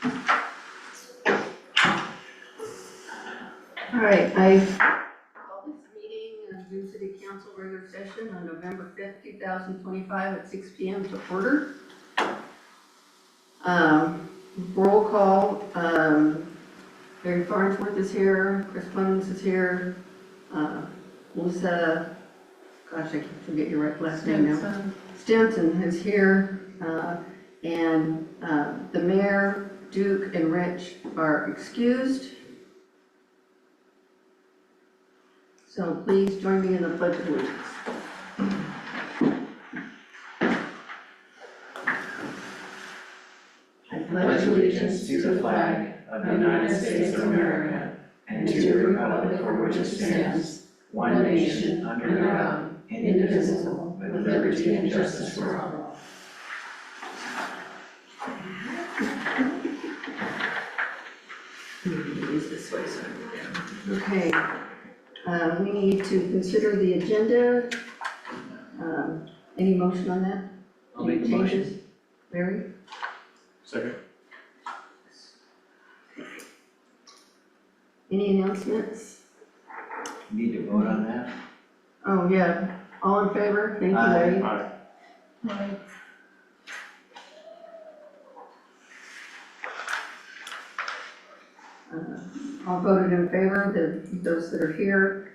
All right, I call this meeting of Dune City Council regular session on November 5th, 2025 at 6 p.m. to order. Roll call, Barry Farnsworth is here, Chris Clemens is here, Melissa, gosh, I can forget your last name now. Stinson is here, and the mayor, Duke, and Rich are excused. So please join me in the pledge of allegiance. I pledge allegiance to the flag of the United States of America and to the republic for which it stands, one nation under God, indivisible, with liberty and justice for all. Use this way, so. Okay. We need to consider the agenda. Any motion on that? I'll make the Any motion. changes? Barry? Second. Any announcements? Need to vote on that? Oh, yeah. All in favor? Thank you, Larry. Aye. All voted in favor, those that are here.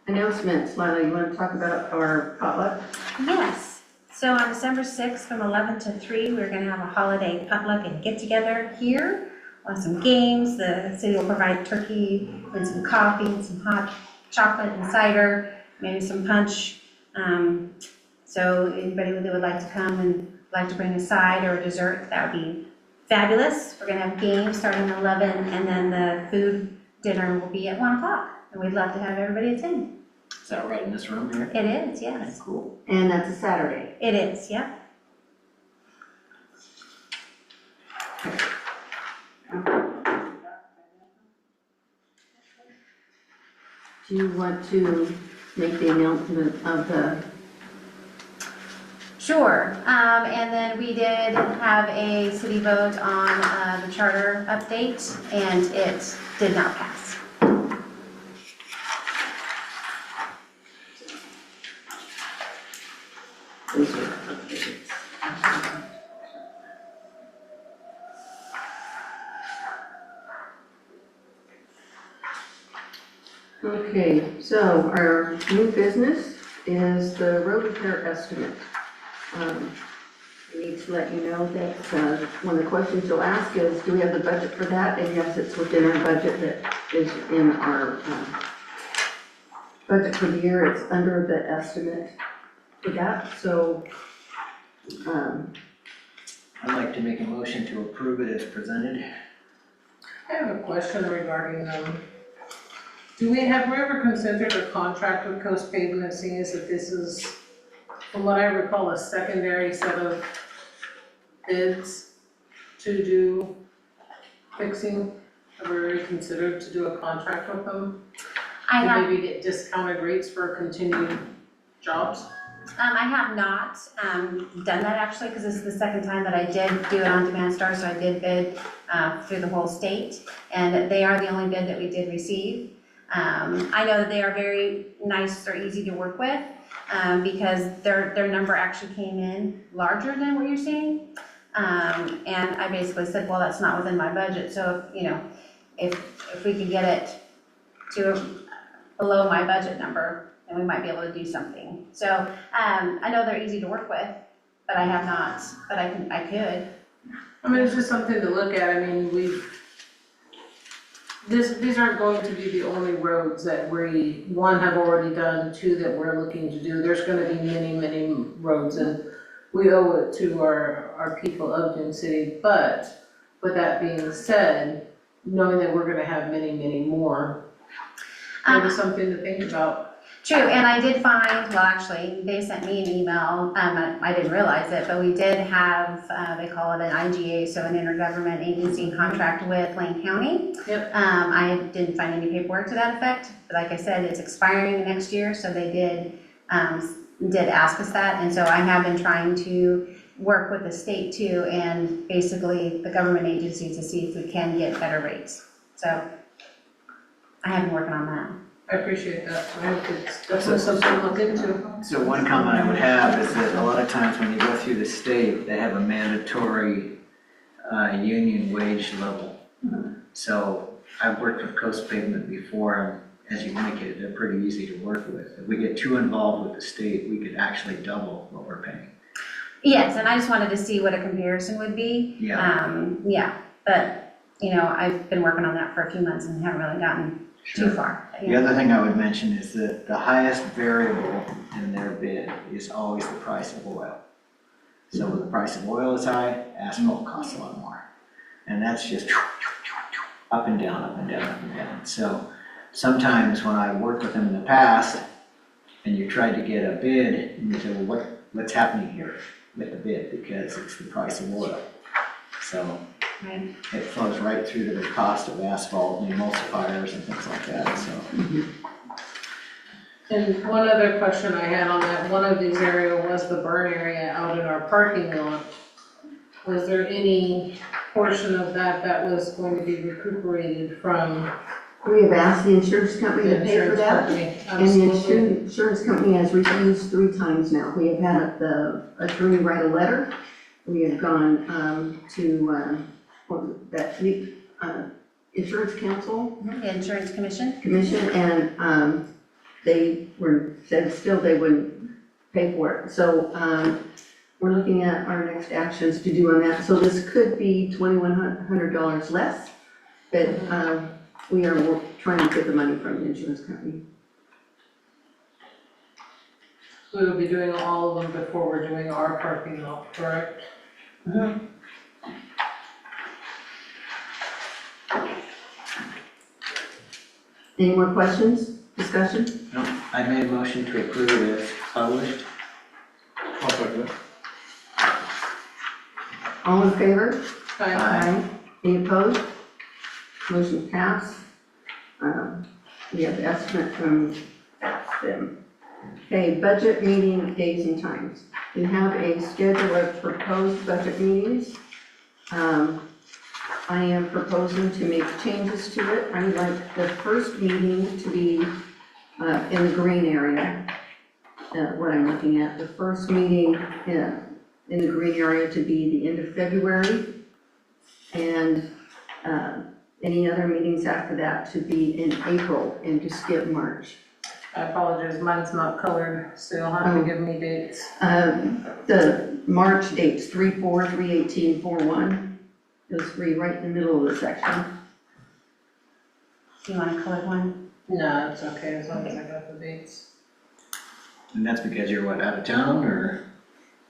Announcements, Lila, you want to talk about our potluck? Yes. So on December 6th from 11 to 3, we're going to have a holiday potluck and get-together here. We'll have some games. The city will provide turkey and some coffee and some hot chocolate and cider, maybe some punch. So anybody that would like to come and like to bring a side or a dessert, that would be fabulous. We're going to have games starting at 11, and then the food dinner will be at 1 o'clock. And we'd love to have everybody attend. Is that right in this room here? It is, yes. Cool. And that's a Saturday. It is, yeah. Do you want to make the announcement of the? Sure, and then we did have a city vote on the charter update, and it did not pass. Those are updates. Okay, so our new business is the road repair estimate. I need to let you know that one of the questions you'll ask is, do we have the budget for that? And yes, it's within our budget that is in our budget for the year. It's under the estimate for that, so I'd like to make a motion to approve it as presented. I have a question regarding, have we ever considered a contract with Coast Pavement, seeing as that this is, from what I recall, a secondary set of bids to do fixing? Have we already considered to do a contract with them? I To have, maybe get discounted rates for continued jobs? I have not done that actually, because this is the second time that I did do it on Demand Star, so I did bid through the whole state, and they are the only bid that we did receive. I know that they are very nice or easy to work with, because their number actually came in larger than what you're seeing. And I basically said, well, that's not within my budget, so, if we could get it to below my budget number, then we might be able to do something. So, I know they're easy to work with, but I have not, but I could. I mean, it's just something to look at. I mean, these aren't going to be the only roads that we, one, have already done, two, that we're looking to do. There's gonna be many, many roads, and we owe it to our people of Dune City. But with that being said, knowing that we're gonna have many, many more, maybe something to think about. True, and I did find, well, actually, they sent me an email, I didn't realize it, but we did have, they call it an IGA, so an intergovernment agency contract with Lane County. Yep. I didn't find any paperwork to that effect, but like I said, it's expiring next year, so they did ask us that, and so I have been trying to work with the state too, and basically the government agencies to see if we can get better rates. So I have been working on that. I appreciate that. I hope it's definitely something to look into. So one comment I would have is that a lot of times when you go through the state, they have a mandatory union wage level. So I've worked with Coast Pavement before, and as you indicated, they're pretty easy to work with. If we get too involved with the state, we could actually double what we're paying. Yes, and I just wanted to see what a comparison would be. Yeah. But, you know, I've been working on that for a few months and haven't really gotten too far. The other thing I would mention is that the highest variable in their bid is always the price of oil. So when the price of oil is high, asphalt costs a lot more. And that's just up and down, up and down, up and down. So sometimes when I worked with them in the past, and you tried to get a bid, and you say, well, what's happening here with the bid? Because it's the price of oil. So Right. it flows right through to the cost of asphalt and emulsifiers and things like that, so. And one other question I had on that, one of these area was the burn area out in our parking lot. Was there any portion of that that was going to be recuperated from We have asked the insurance company the to pay for insurance that. company? And the Absolutely. insurance company has refused 3 times now. We have had the attorney write a letter. We have gone to insurance council The insurance commission? commission, and they said still they wouldn't pay for it. So we're looking at our next actions to do on that. So this could be $2,100 less, but we are trying to get the money from the insurance company. We will be doing all of them before we're doing our parking lot, correct? Any more questions, discussion? No, I made a motion to approve it as published. I'll second it. All in favor? Aye. Any opposed? Motion passed. We have the estimate from them. Okay, budget meeting days and times. We have a schedule of proposed budget meetings. I am proposing to make changes to it. I would like the first meeting to be in the green area, what I'm looking at. The first meeting in the green area to be the end of February, and any other meetings after that to be in April and to skip March. I apologize, mine's not colored, so you'll have to give me dates. The March dates, 3/4, 3/18, 4/1, those 3 right in the middle of the section. Do you want a colored one? No, it's okay, as long as I got the dates. And that's because you're what, out of town, or,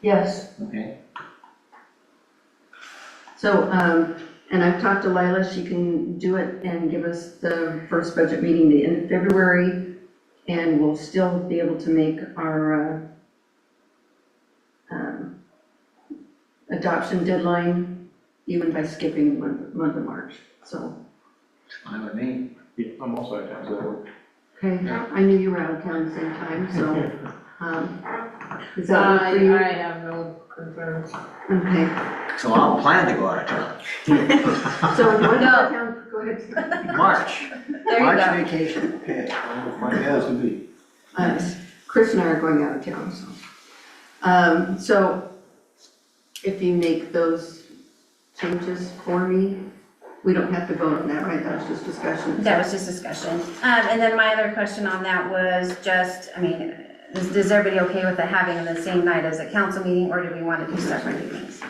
Yes, okay? so, and I've talked to Lila, she can do it and give us the first budget meeting the end of February, and we'll still be able to make our adoption deadline even by skipping the month of March, so. It's fine with me. Yeah, I'm also out of town, so that works. Okay, I knew you were out of town at the same time, so, is that work for you? I have no concerns. Okay, So I'll plan to go out of town. so when No. out of town, go ahead. March, There you March go. vacation, okay. Mine has to be. Chris and I are going out of town, so. So if you make those changes for me, we don't have to vote on that, right? That was just discussion. That was just discussion. And then my other question on that was just, I mean, is everybody okay with it having on the same night as a council meeting, or do we want to do separate meetings?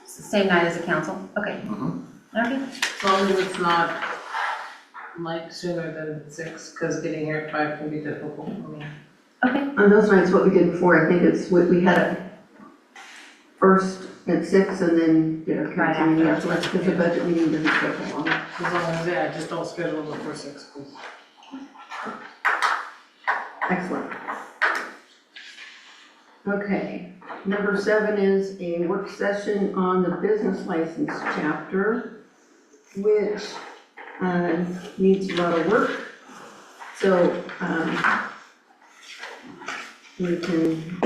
It's the same night as a council? Okay. Okay. As long as it's not like sooner than 6, because getting here at 5 can be difficult for me. Okay. On those nights, what we did before, I think it's, we had it first at 6 and then did our council meeting afterwards, because the budget meeting doesn't take that long. As long as, yeah, just don't schedule it before 6, please. Excellent. Okay, number 7 is a work session on the business license chapter, which needs a lot of work. So we can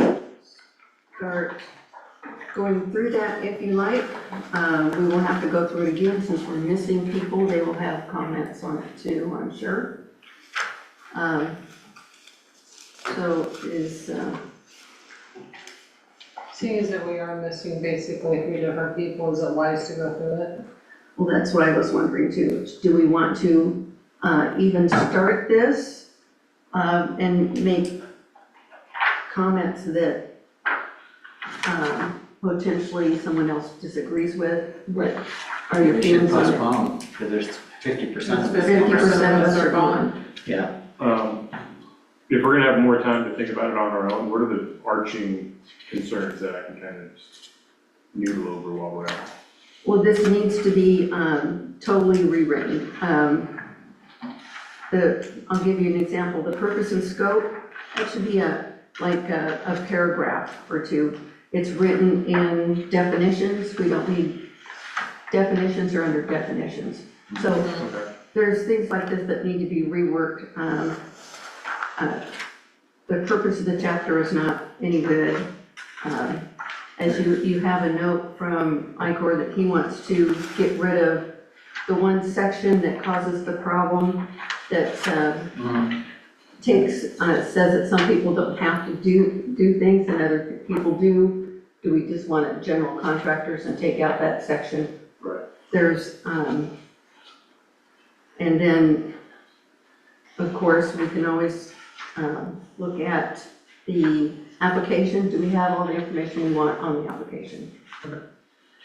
start going through that if you like. We will have to go through it again since we're missing people. They will have comments on it too, I'm sure. So is, Seeing as that we are missing basically 3 different people, is it wise to go through it? well, that's what I was wondering too. Do we want to even start this and make comments that potentially someone else disagrees with? What are your We should feelings on it? postpone, because there's 50% of it. 50% of us are gone. Yeah, If we're gonna have more time to think about it on our own, what are the arching concerns that I can kind of just noodle over while we're out? Well, this needs to be totally rewritten. I'll give you an example. The purpose and scope, that should be like a paragraph or two. It's written in definitions. We don't need definitions or under definitions. So Okay. there's things like this that need to be reworked. The purpose of the chapter is not any good. As you have a note from ICOR that he wants to get rid of the one section that causes the problem, that says that some people don't have to do things and other people do. Do we just want it general contractors and take out that section? Right. There's, and then, of course, we can always look at the application. Do we have all the information we want on the application?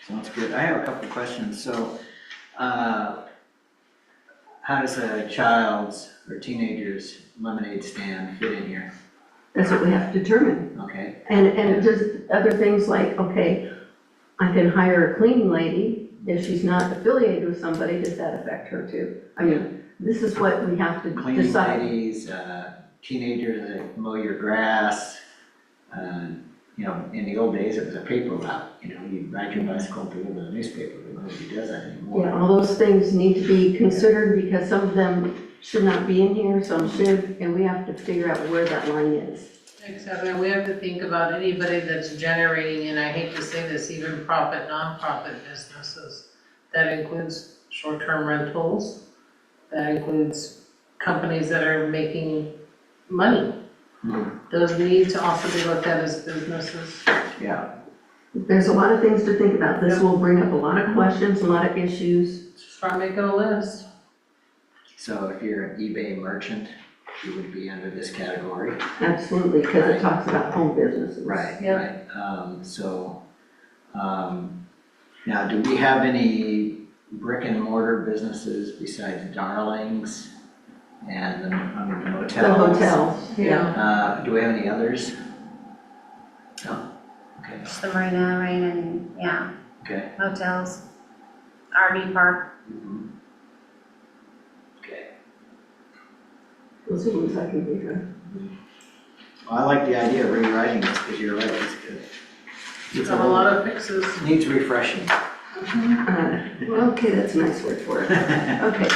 sounds good. I have a couple of questions. So, how does a child's or teenager's lemonade stand fit in here? That's what we have to determine. Okay, And just other things like, okay, I can hire a cleaning lady. If she's not affiliated with somebody, does that affect her too? I mean, this is what we have to cleaning decide. ladies, teenagers that mow your grass. You know, in the old days, it was a paper route. You know, you'd ride your bicycle to the newspaper, but nobody does that anymore. Yeah, all those things need to be considered because some of them should not be in here, some should, and we have to figure out where that line is. Exactly, we have to think about anybody that's generating, and I hate to say this, even profit, nonprofit businesses. That includes short-term rentals, that includes companies that are making money. Those need to also be looked at as businesses. Yeah, There's a lot of things to think about. This will bring up a lot of questions, a lot of issues. Start making a list. so if you're an eBay merchant, you would be under this category. Absolutely, because it talks about home businesses. Right, Yeah. right. Now, do we have any brick and mortar businesses besides Darlings and the motels? The hotels, yeah. Do we have any others? No? Okay, Just the marina, and, yeah, okay. hotels, RV park. Mhm. Okay. Those are ones I can think of. Well, I like the idea of rewriting this because you're right, it's good. It's a lot of fixes. Needs refreshing. Okay, that's a nice word for it. Okay,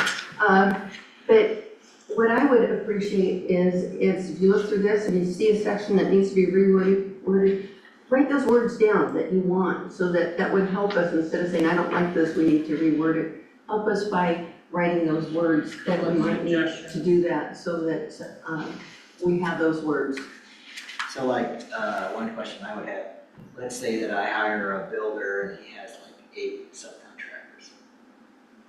but what I would appreciate is if you look through this and you see a section that needs to be reworded, write those words down that you want, so that would help us instead of saying, I don't like this, we need to reword it. Help us by writing those words that we might need to do that, so that we have those words. So like, one question I would have, let's say that I hire a builder and he has like 8 subcontractors.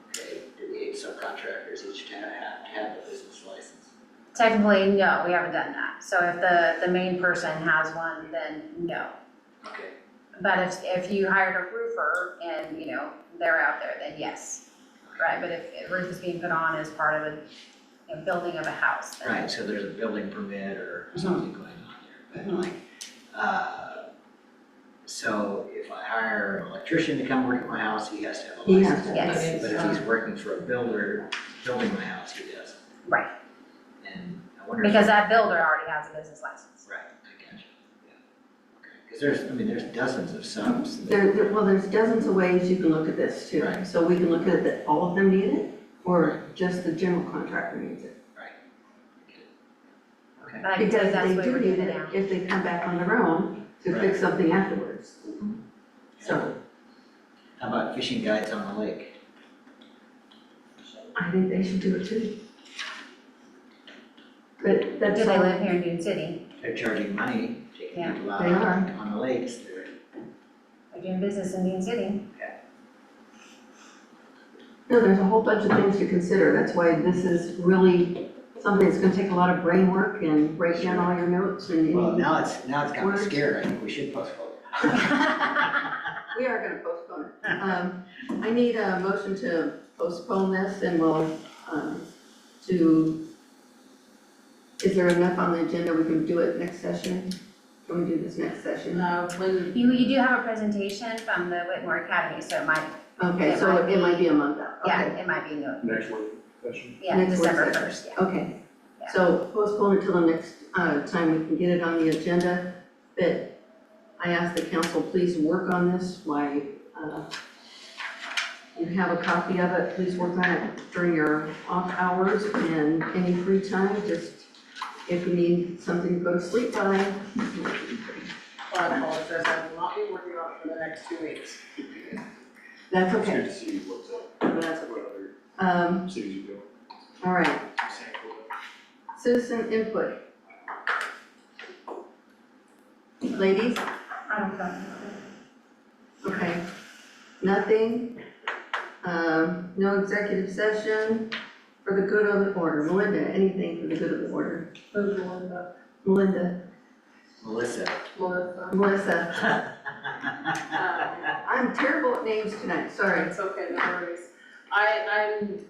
Okay, do the 8 subcontractors each have to have a business license? Technically, no, we haven't done that. So if the main person has one, then no. Okay, But if you hired a roofer and, you know, they're out there, then yes. Right, but if a roof is being put on as part of a building of a house, then. right, so there's a building permit or something going on there, but like, so if I hire an electrician to come work at my house, he has to have a He license. has to. Yes. But if he's working for a builder, building my house, he doesn't. Right. And I wonder if. Because that builder already has a business license. Right, I got you, yeah. Okay, because there's dozens of subs. that- Well, there's dozens of ways you can look at this too. Right. So we can look at that all of them need it, or just the general contractor needs it. Okay. But I can tell you Because that's they the way do we're need doing it it now. if they come back on their own, to fix something afterwards. So How about fishing guides on the lake? I think they should do it too. But that's Do they all, live here in Dune City? They're charging money, taking Yeah, people out they are. on the lakes. They're doing business in Dune City. no, there's a whole bunch of things to consider. That's why this is really something that's gonna take a lot of brain work and write down all your notes and Well, any. now it's got me Words. scared, I think we should postpone. We are gonna postpone it. I need a motion to postpone this and we'll, is there enough on the agenda we can do it next session? Can we do this next session? When, You do have a presentation from the Whitmore Academy, so it might, Okay, so it might be a month out, yeah, okay. it might be, no, Next work session. yeah, Next work December session. 1st, yeah. Okay, Yeah. so postpone it till the next time we can get it on the agenda. But I ask the council, please work on this while you have a copy of it. Please work on it during your off hours and any free time. Just if you need something to go to sleep by. I apologize, I will not be working on it for the next 2 weeks. That's It's okay. good to see what's up, That's okay. what other cities you go. All right, citizen input. Ladies? I don't know. Okay, nothing, no executive session for the good of the order. Melinda, anything for the good of the order? Who's Melinda? Melinda, Melissa. Melissa. Melissa, I'm terrible at names tonight, sorry. It's okay, no worries. I'm,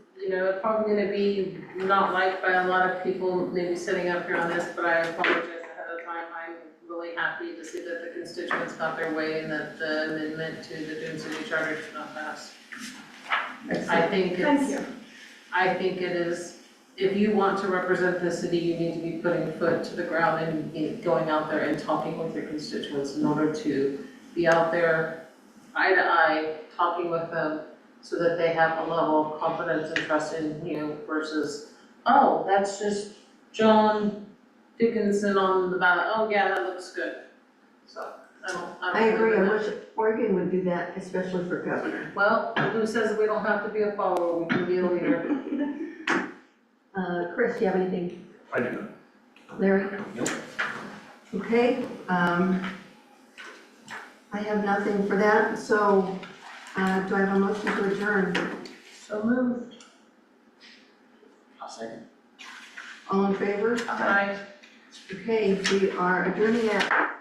probably gonna be not liked by a lot of people maybe sitting up here on this, but I apologize ahead of time. I'm really happy to see that the constituents got their way and that the amendment to the Dune City Charter should not pass. I think it is, if you want to represent the city, you need to be putting foot to the ground and going out there and talking with your constituents in order to be out there eye to eye, talking with them so that they have a level of confidence and trust in you versus, oh, that's just John Dickinson on the ballot. Oh, yeah, that looks good. So, I agree, I believe in wish Oregon would do that, especially for governor. Well, who says we don't have to be a follower, we can be a leader? Chris, do you have anything? I do not. Larry? Nope. Okay, I have nothing for that, so, do I have a motion to adjourn? So moved. I'll second. All in favor? Aye. Okay, we are adjourning at